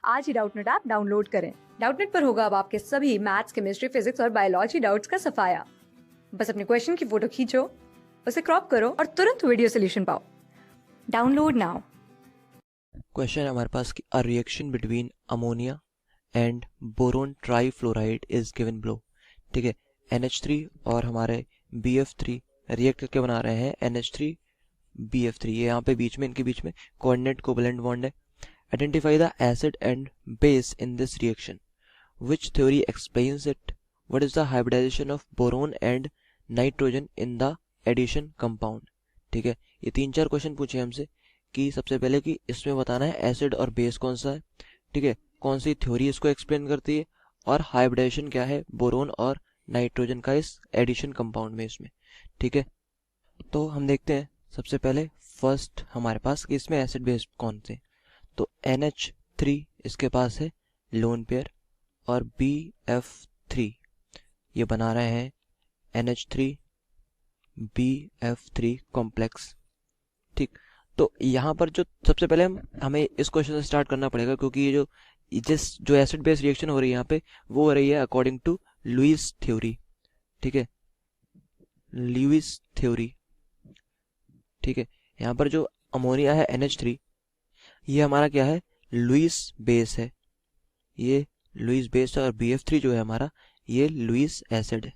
आज ही Doubtnut app download करें। Doubtnut पर होगा अब आपके सभी मैथ्स, केमिस्ट्री, फिजिक्स और बायोलॉजी डाउट्स का सफाया। बस अपने क्वेश्चन की फोटो खींचो, उसे क्रॉप करो और तुरंत वीडियो सोल्यूशन पाओ। Download now. क्वेश्चन है हमारे पास कि a reaction between ammonia and boron trifluoride is given below. ठीक है, NH3 और हमारे BF3 रिएक्ट करके बना रहे हैं NH3 BF3। ये यहाँ पे बीच में, इनके बीच में कोऑर्डिनेट कोवैलेंट बॉन्ड है। Identify the acid and base in this reaction, which theory explains it, what is the hybridisation of boron and nitrogen in the addition compound. ठीक है, ये 3-4 क्वेश्चन पूछे हमसे कि सबसे पहले कि इसमें बताना है एसिड और बेस कौन सा है, ठीक है, कौन सी थ्योरी इसको एक्सप्लेन करती है, और हाइब्रिडाइजेशन क्या है बोरोन और नाइट्रोजन का इस एडिशन कंपाउंड में इसमें। ठीक है, तो हम देखते हैं सबसे पहले फर्स्ट हमारे पास कि इसमें एसिड बेस कौन से। तो NH3 इसके पास है लोन पेयर, और BF3 ये बना रहे हैं NH3 BF3 कॉम्प्लेक्स। ठीक, तो यहाँ पर जो सबसे पहले हमें इस क्वेश्चन से स्टार्ट करना पड़ेगा, क्योंकि ये जो एसिड बेस रिएक्शन हो रही है यहाँ पे, वो हो रही है अकॉर्डिंग टू लुईस थ्योरी। ठीक है, लुईस थ्योरी। ठीक है, यहाँ पर जो अमोनिया है NH3, ये हमारा क्या है, लुईस बेस है, ये लुईस बेस है, और BF3 जो है हमारा, ये लुईस एसिड है,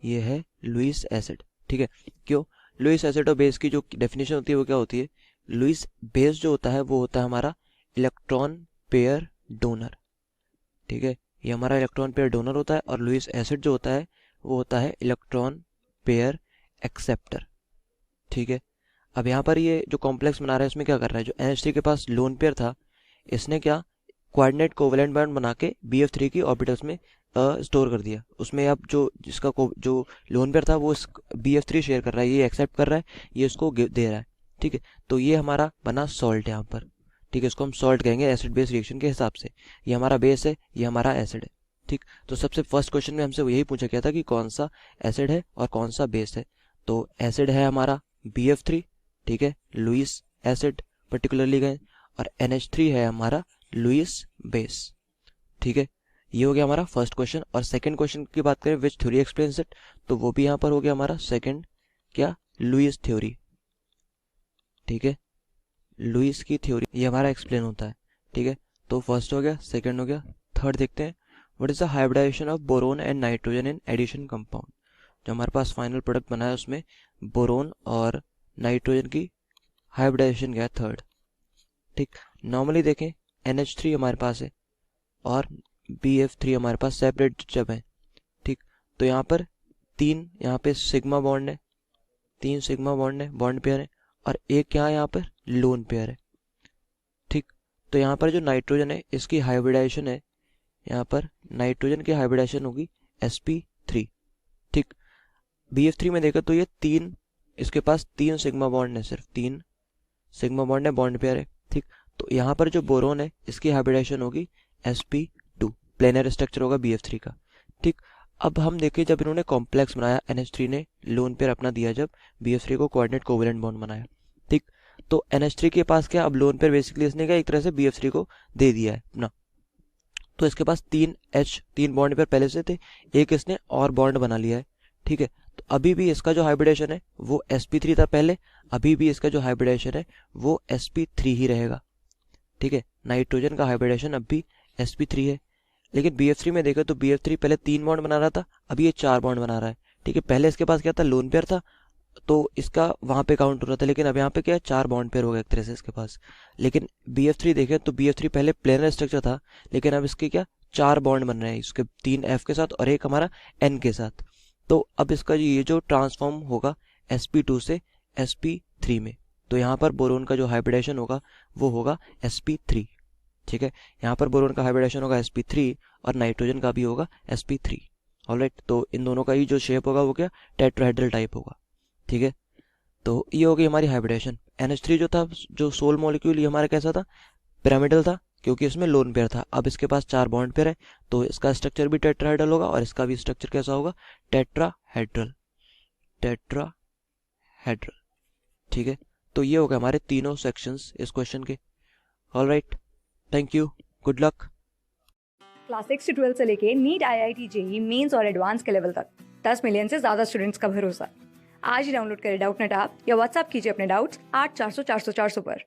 ये है लुईस एसिड। ठीक है, क्यों, लुईस एसिड और बेस की जो डेफिनेशन होती है वो क्या होती है, लुईस बेस जो होता है वो होता है हमारा इलेक्ट्रॉन पेयर डोनर। ठीक है, ये हमारा इलेक्ट्रॉन पेयर डोनर होता है, और लुईस एसिड जो होता है वो होता है इलेक्ट्रॉन पेयर एक्सेप्टर। ठीक है, अब यहाँ पर ये जो कॉम्प्लेक्स बना रहा है इसमें क्या कर रहा है, जो NH3 के पास लोन पेयर था, इसने क्या कोऑर्डिनेट कोवैलेंट बॉन्ड बना के BF3 की ऑर्बिटल्स में स्टोर कर दिया। उसमें अब जो लोन पेयर था वो BF3 शेयर कर रहा है, ये एक्सेप्ट कर रहा है, ये इसको दे रहा है। ठीक है, तो ये हमारा बना सॉल्ट यहाँ पर। ठीक है, इसको हम सॉल्ट कहेंगे एसिड बेस रिएक्शन के हिसाब से। ये हमारा बेस है, ये हमारा एसिड है। ठीक, तो सबसे फर्स्ट क्वेश्चन में हमसे यही पूछा गया था कि कौन सा एसिड है और कौन सा बेस है। तो एसिड है हमारा BF3, ठीक है, लुईस एसिड पर्टिकुलरली गए, और NH3 है हमारा लुईस बेस। ठीक है, ये हो गया हमारा फर्स्ट क्वेश्चन। और सेकंड क्वेश्चन की बात करें, विच थ्योरी एक्सप्लेन्स इट, तो वो भी यहाँ पर हो गया हमारा सेकंड, क्या, लुईस थ्योरी। ठीक है, लुईस की थ्योरी ये हमारा एक्सप्लेन होता है। ठीक है, तो फर्स्ट हो गया, सेकंड हो गया, थर्ड देखते हैं, what is the hybridisation of boron and nitrogen in addition compound. जो हमारे पास फाइनल प्रोडक्ट बना है उसमें बोरोन और नाइट्रोजन की हाइब्रिडाइजेशन क्या है, थर्ड। ठीक, नॉर्मली देखें NH3 हमारे पास है और BF3 हमारे पास सेपरेट जब है। ठीक, तो यहाँ पर यहाँ पे सिग्मा बॉन्ड है, 3 सिग्मा बॉन्ड है, बॉन्ड पेयर है, और एक यहाँ पर लोन पेयर है। ठीक, तो यहाँ पर जो नाइट्रोजन है इसकी हाइब्रिडाइजेशन है, यहाँ पर नाइट्रोजन की हाइब्रिडाइजेशन होगी sp3। ठीक, BF3 में देखो तो ये इसके पास 3 सिग्मा बॉन्ड है, सिर्फ 3 सिग्मा बॉन्ड है, बॉन्ड पेयर है। ठीक, तो यहाँ पर जो बोरोन है इसकी हाइब्रिडाइजेशन होगी sp2, प्लेनर स्ट्रक्चर होगा BF3 का। ठीक, अब हम देखें जब इन्होंने कॉम्प्लेक्स बनाया, NH3 ने लोन पेयर अपना दिया, जब BF3 को कोऑर्डिनेट कोवैलेंट बॉन्ड बनाया। ठीक, तो NH3 के पास क्या, अब लोन पेयर बेसिकली इसने क्या एक तरह से BF3 को दे दिया है अपना, तो इसके पास 3 बॉन्ड पेयर पहले से थे, एक इसने और बॉन्ड बना लिया है। ठीक है, तो अभी भी इसका जो हाइब्रिडेशन है वो sp3 था पहले, अभी भी इसका जो हाइब्रिडेशन है वो sp3 ही रहेगा। ठीक है, नाइट्रोजन का हाइब्रिडेशन अब भी sp3 है। लेकिन BF3 में देखो तो BF3 पहले 3 बॉन्ड बना रहा था, अभी ये 4 बॉन्ड बना रहा है। ठीक है, पहले इसके पास क्या था, लोन पेयर था, तो इसका वहां पे काउंट हो रहा था, लेकिन अब यहाँ पे क्या है, 4 बॉन्ड पेयर हो गया एक तरह से इसके पास। लेकिन BF3 देखें तो BF3 पहले प्लेनर स्ट्रक्चर था, लेकिन अब इसके क्या 4 बॉन्ड बन रहे हैं, इसके 3 F के साथ और एक हमारा N के साथ। तो अब इसका ये जो ट्रांसफॉर्म होगा sp2 से sp3 में, तो यहाँ पर बोरोन का जो हाइब्रिडेशन होगा वो होगा sp3। ठीक है, यहाँ पर बोरोन का हाइब्रिडेशन होगा sp3 और नाइट्रोजन का भी होगा sp3। ऑलराइट, तो इन दोनों का ही जो शेप होगा वो क्या, टेट्राहेड्रल टाइप होगा। ठीक है, तो ये हो गई हमारी हाइब्रिडेशन। NH3 जो था, जो सोल मॉलिक्यूल, ये हमारा कैसा था, पिरामिडल था, क्योंकि इसमें लोन पेयर था। अब इसके पास 4 बॉन्ड पेयर है, तो इसका स्ट्रक्चर भी टेट्राहेड्रल होगा, और इसका भी स्ट्रक्चर कैसा होगा, टेट्राहेड्रल। टेट्राहेड्रल। ठीक है, तो ये हो गए हमारे तीनों सेक्शंस इस क्वेश्चन के। Alright, thank you. Good luck. Class 6 से 12 से लेके नीट, IIT, जेई मेंस और एडवांस के लेवल तक 10 मिलियन से ज्यादा स्टूडेंट्स का भरोसा। आज ही डाउनलोड करें डाउटनेट ऐप या व्हाट्सएप कीजिए अपने डाउट्स 8400 400 400 पर।